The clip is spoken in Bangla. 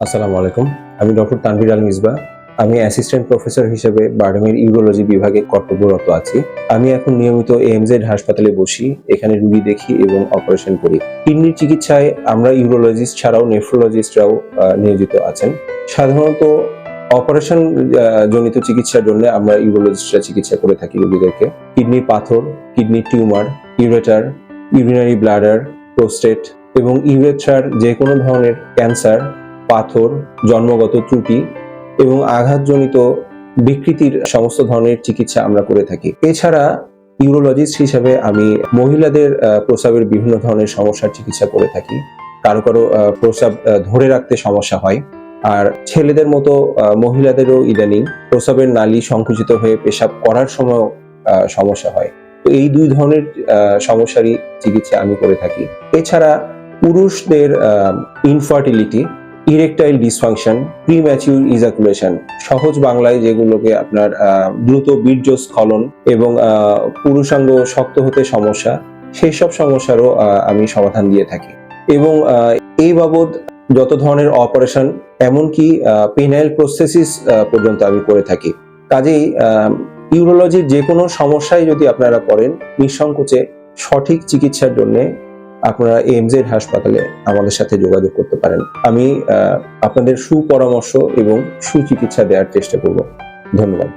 আসসালামু আলাইকুম, আমি ডক্টর তানভীর আল মিসবাহ। আমি অ্যাসিস্ট্যান্ট প্রফেসর হিসেবে বারডেমের ইউরোলজি বিভাগে কর্তব্যরত আছি। আমি এখন নিয়মিত এএমজেড হাসপাতালে বসি, এখানে রোগী দেখি এবং অপারেশন করি। কিডনির চিকিৎসায় আমরা ইউরোলজিস্ট ছাড়াও নেফ্রোলজিস্টরাও নিয়োজিত আছেন। সাধারণত অপারেশন জনিত চিকিৎসার জন্য আমরা ইউরোলজিস্টরা চিকিৎসা করে থাকি রোগীদেরকে। কিডনির পাথর, কিডনির tumour, ureter, urinary bladder, prostate এবং ইউরেথ্রার যে কোনো ধরনের ক্যান্সার, পাথর, জন্মগত ত্রুটি এবং আঘাতজনিত বিকৃতির সমস্ত ধরনের চিকিৎসা আমরা করে থাকি। এছাড়া ইউরোলজিস্ট হিসেবে আমি মহিলাদের প্রস্রাবের বিভিন্ন ধরনের সমস্যার চিকিৎসা করে থাকি। কারো কারো প্রস্রাব ধরে রাখতে সমস্যা হয়, আর ছেলেদের মতো মহিলাদেরও ইদানিং প্রস্রাবের নালী সংকুচিত হয়ে পেশাব করার সময় সমস্যা হয়। তো এই দুই ধরনের সমস্যারই চিকিৎসা আমি করে থাকি। এছাড়া পুরুষদের infertility, erectile dysfunction, premature ejaculation, সহজ বাংলায় যেগুলোকে আপনার দ্রুত বীর্যস্খলন এবং পুরুষাঙ্গ শক্ত হতে সমস্যা, সেই সব সমস্যারও আমি সমাধান দিয়ে থাকি। এবং এই বাবদ যত ধরনের অপারেশন, এমনকি পেনাইল প্রস্থেসিস পর্যন্ত আমি করে থাকি। কাজেই ইউরোলজির যে কোনো সমস্যায় যদি আপনারা পড়েন, নিঃসংকোচে সঠিক চিকিৎসার জন্য আপনারা এএমজেড হাসপাতালে আমাদের সাথে যোগাযোগ করতে পারেন। আমি আপনাদের সুপরামর্শ এবং সুচিকিৎসা দেওয়ার চেষ্টা করব। ধন্যবাদ।